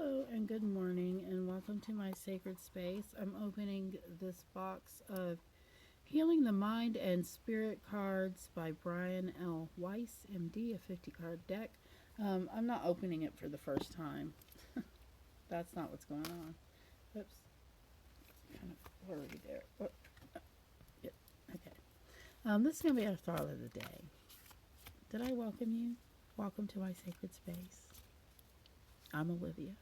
Hello and good morning, and welcome to my sacred space. I'm opening this box of Healing the Mind and Spirit cards by Brian L. Weiss, MD, a 50 card deck. I'm not opening it for the first time. That's not what's going on. Oops. Kind of blurry there. Oh, yeah, okay. This is going to be our thought of the day. Did I welcome you? Welcome to my sacred space. I'm Olivia.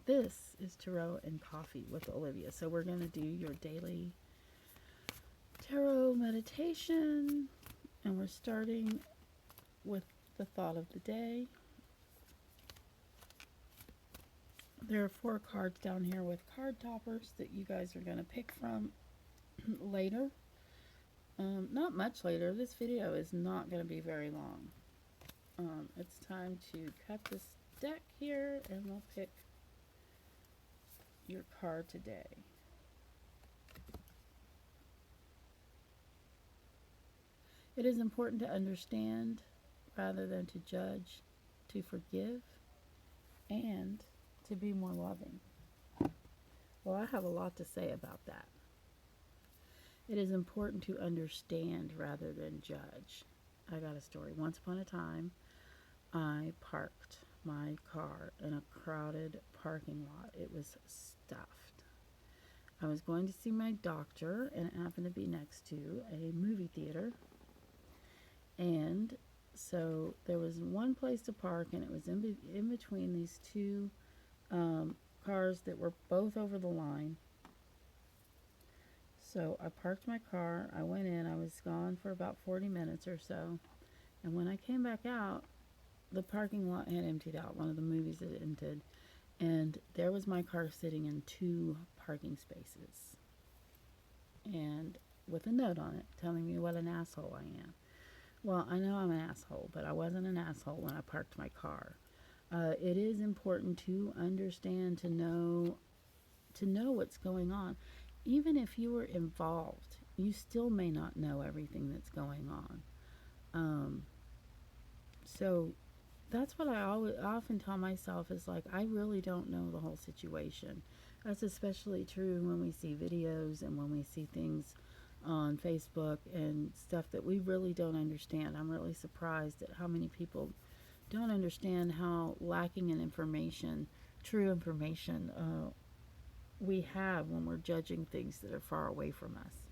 This is Tarot and Coffee with Olivia. So we're going to do your daily tarot meditation, and we're starting with the thought of the day. There are 4 cards down here with card toppers that you guys are going to pick from later. Not much later. This video is not going to be very long. It's time to cut this deck here, and we'll pick your card today. It is important to understand rather than to judge, to forgive, and to be more loving. Well, I have a lot to say about that. It is important to understand rather than judge. I got a story. Once upon a time, I parked my car in a crowded parking lot. It was stuffed. I was going to see my doctor, and it happened to be next to a movie theater. And so there was one place to park, and it was in between these two cars that were both over the line. So I parked my car. I went in. I was gone for about 40 minutes or so. And when I came back out, the parking lot had emptied out. One of the movies had ended. And there was my car sitting in 2 parking spaces. And with a note on it telling me what an asshole I am. Well, I know I'm an asshole, but I wasn't an asshole when I parked my car. It is important to understand, to know what's going on. Even if you were involved, you still may not know everything that's going on. So that's what I often tell myself is like, I really don't know the whole situation. That's especially true when we see videos and when we see things on Facebook and stuff that we really don't understand. I'm really surprised at how many people don't understand how lacking in information, true information, we have when we're judging things that are far away from us.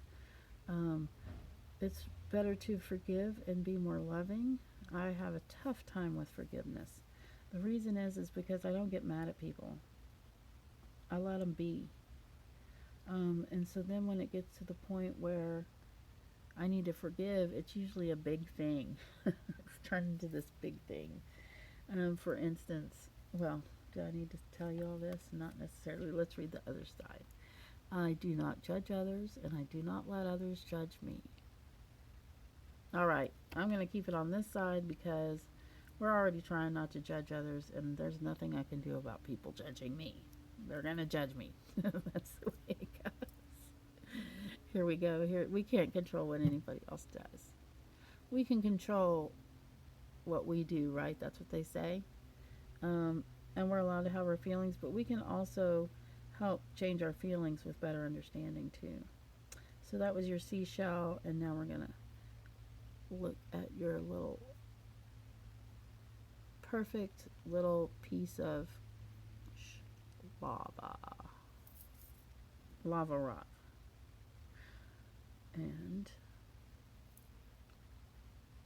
It's better to forgive and be more loving. I have a tough time with forgiveness. The reason is because I don't get mad at people. I let them be. And so then when it gets to the point where I need to forgive, it's usually a big thing. It's turned into this big thing. For instance, well, do I need to tell you all this? Not necessarily. Let's read the other side. I do not judge others, and I do not let others judge me. All right, I'm going to keep it on this side because we're already trying not to judge others, and there's nothing I can do about people judging me. They're going to judge me. That's the way it goes. Here we go. Here, we can't control what anybody else does. We can control what we do, right? That's what they say. And we're allowed to have our feelings, but we can also help change our feelings with better understanding too. So that was your seashell, and now we're going to look at your little perfect little piece of lava rock, and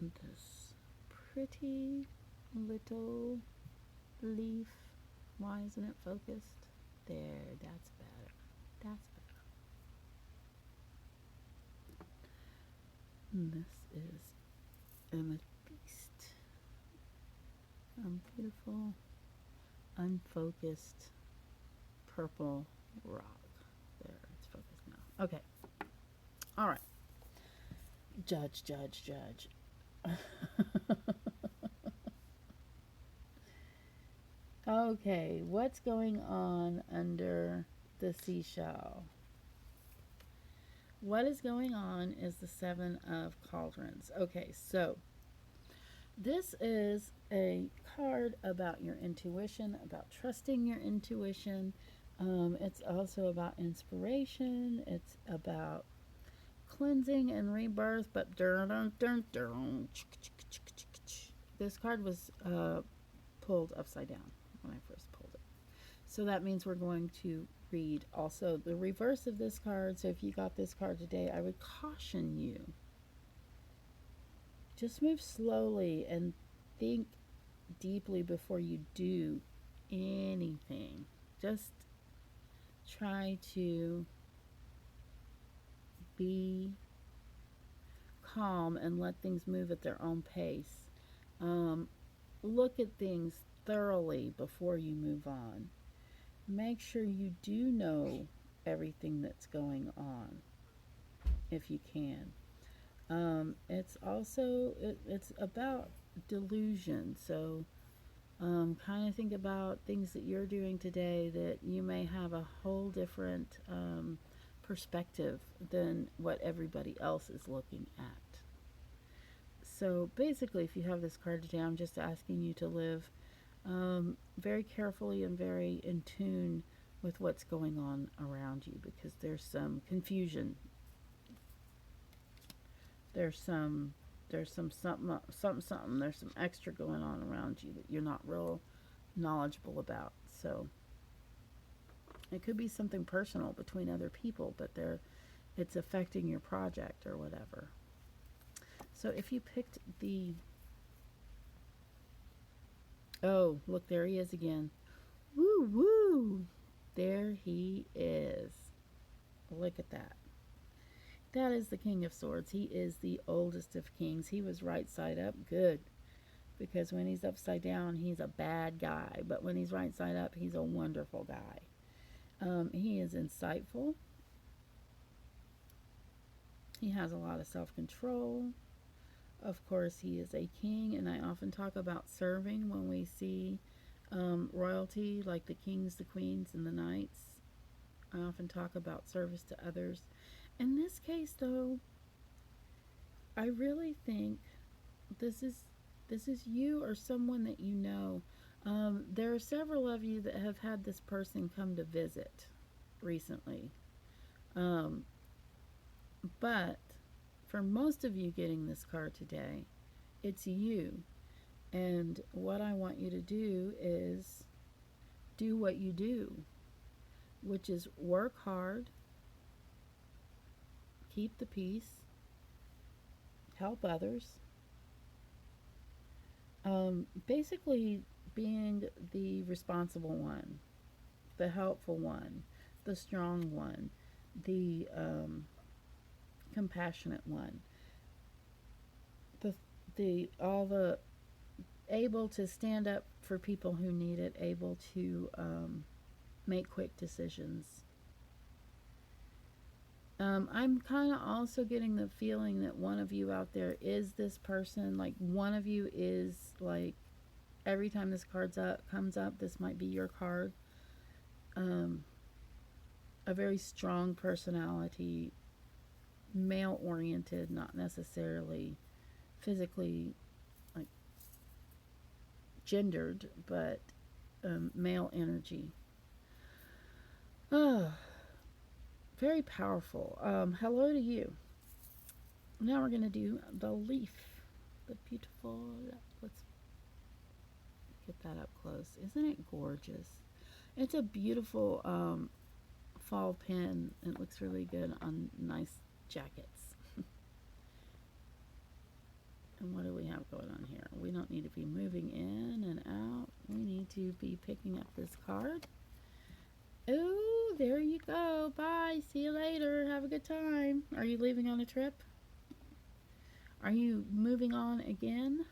this pretty little leaf. Why isn't it focused? There, that's better. That's better. And this is Amethyst. Beautiful, unfocused purple rock. There, it's focused now. Okay. All right. Judge. Okay, what's going on under the seashell? What is going on is the 7 of Cauldrons. Okay, so This is a card about your intuition, about trusting your intuition. It's also about inspiration. It's about cleansing and rebirth. But this card was pulled upside down when I first pulled it. So that means we're going to read also the reverse of this card. So if you got this card today, I would caution you. Just move slowly and think deeply before you do anything. Just try to be calm and let things move at their own pace. Look at things thoroughly before you move on. Make sure you do know everything that's going on if you can. It's also it's about delusion. So kind of think about things that you're doing today that you may have a whole different perspective than what everybody else is looking at. So basically, if you have this card today, I'm just asking you to live very carefully and very in tune with what's going on around you, because there's some confusion. There's some something. There's some extra going on around you that you're not real knowledgeable about. So it could be something personal between other people, but it's affecting your project or whatever. So if you picked the oh, look, there he is again. Woo woo. There he is. Look at that. That is the King of Swords. He is the oldest of kings. He was right side up. Good. Because when he's upside down, he's a bad guy. But when he's right side up, he's a wonderful guy. He is insightful. He has a lot of self-control. Of course, he is a king. And I often talk about serving when we see royalty, like the kings, the queens, and the knights. I often talk about service to others. In this case, though, I really think this is you or someone that you know. There are several of you that have had this person come to visit recently. But for most of you getting this card today, it's you. And what I want you to do is do what you do, which is work hard, keep the peace, help others. Basically, being the responsible one, the helpful one, the strong one, the compassionate one, the all the able to stand up for people who need it, able to make quick decisions. I'm kind of also getting the feeling that one of you out there is this person. Like one of you is like every time this comes up, this might be your card. A very strong personality, male oriented, not necessarily physically like gendered, but male energy. Oh, very powerful. Hello to you. Now we're going to do the leaf. The beautiful, let's get that up close. Isn't it gorgeous? It's a beautiful fall pen. It looks really good on nice jackets. And what do we have going on here? We don't need to be moving in and out. We need to be picking up this card. Oh, there you go. Bye. See you later. Have a good time. Are you leaving on a trip? Are you moving on again?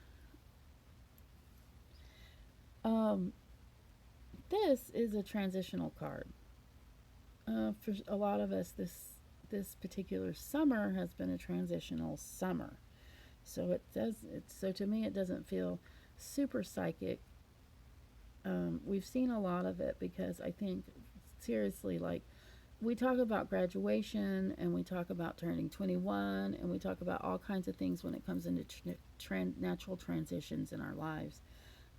This is a transitional card. For a lot of us, this particular summer has been a transitional summer. So so to me, it doesn't feel super psychic. We've seen a lot of it because I think seriously, like we talk about graduation, and we talk about turning 21, and we talk about all kinds of things when it comes into natural transitions in our lives.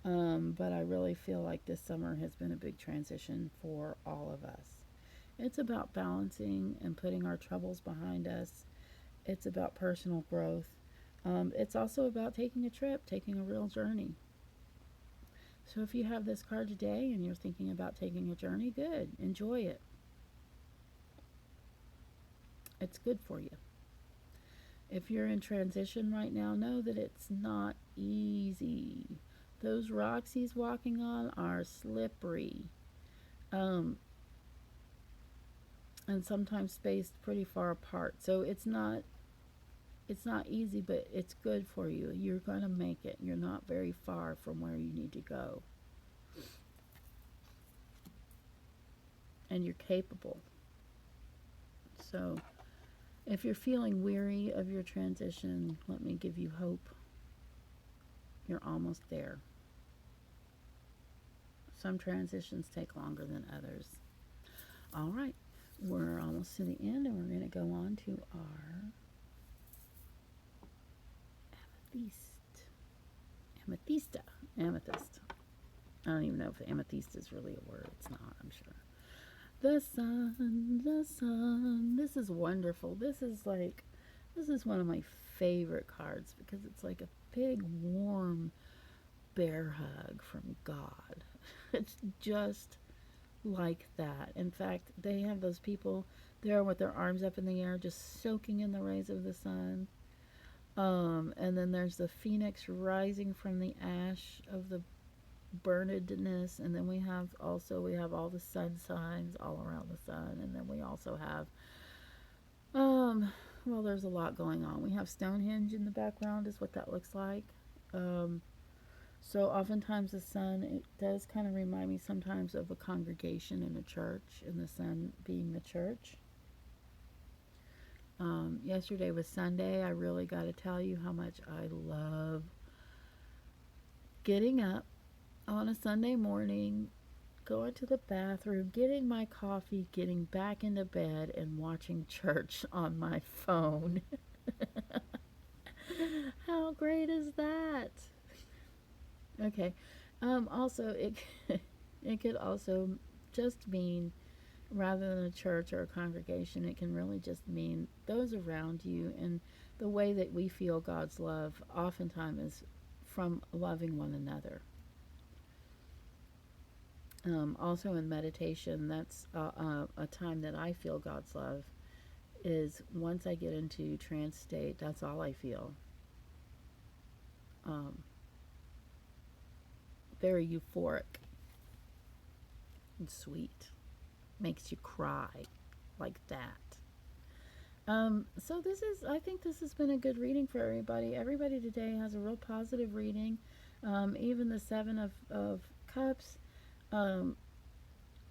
But I really feel like this summer has been a big transition for all of us. It's about balancing and putting our troubles behind us. It's about personal growth. It's also about taking a trip, taking a real journey. So if you have this card today and you're thinking about taking a journey, good. Enjoy it. It's good for you. If you're in transition right now, know that it's not easy. Those rocks he's walking on are slippery. And sometimes spaced pretty far apart. So it's not easy, but it's good for you. You're going to make it. You're not very far from where you need to go. And you're capable. So if you're feeling weary of your transition, let me give you hope. You're almost there. Some transitions take longer than others. All right, we're almost to the end, and we're going to go on to our amethyst. I don't even know if amethyst is really a word. It's not, I'm sure. The sun. This is wonderful. This is one of my favorite cards because it's like a big, warm bear hug from God. It's just like that. In fact, they have those people there with their arms up in the air, just soaking in the rays of the sun. And then there's the phoenix rising from the ash of the burnedness, and then we have all the sun signs all around the sun, and then we also have well, there's a lot going on. We have Stonehenge in the background is what that looks like. So oftentimes the sun, it does kind of remind me sometimes of a congregation in a church, and the sun being the church. Yesterday was Sunday. I really got to tell you how much I love getting up on a Sunday morning, going to the bathroom, getting my coffee, getting back into bed, and watching church on my phone. How great is that? Okay. Also, it could also just mean, rather than a church or a congregation, it can really just mean those around you, and the way that we feel God's love oftentimes is from loving one another. Also in meditation, that's a time that I feel God's love is once I get into trance state, that's all I feel. Very euphoric and sweet. Makes you cry like that. So I think this has been a good reading for everybody. Everybody today has a real positive reading. Even the Seven of Cups,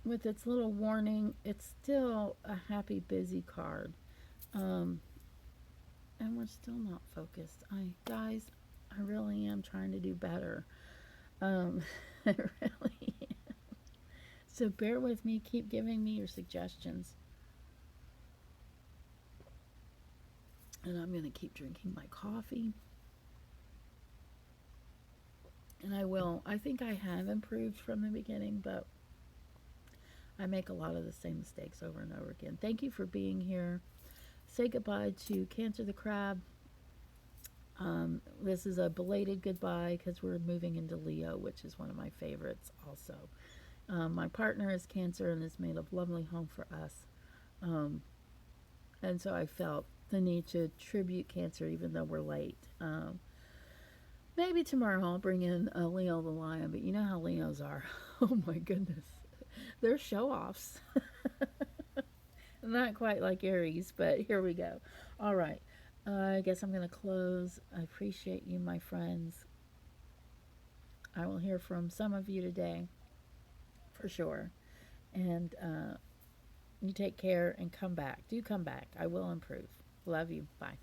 with its little warning, it's still a happy, busy card. And we're still not focused. Guys, I really am trying to do better. I really am. So bear with me. Keep giving me your suggestions. And I'm going to keep drinking my coffee. And I think I have improved from the beginning, but I make a lot of the same mistakes over and over again. Thank you for being here. Say goodbye to Cancer the Crab. This is a belated goodbye because we're moving into Leo, which is one of my favorites also. My partner is Cancer and has made a lovely home for us. And so I felt the need to tribute Cancer even though we're late. Maybe tomorrow I'll bring in Leo the Lion, but you know how Leos are. Oh my goodness. They're show-offs. Not quite like Aries, but here we go. All right. I guess I'm going to close. I appreciate you, my friends. I will hear from some of you today, for sure. And you take care and come back. Do come back. I will improve. Love you. Bye.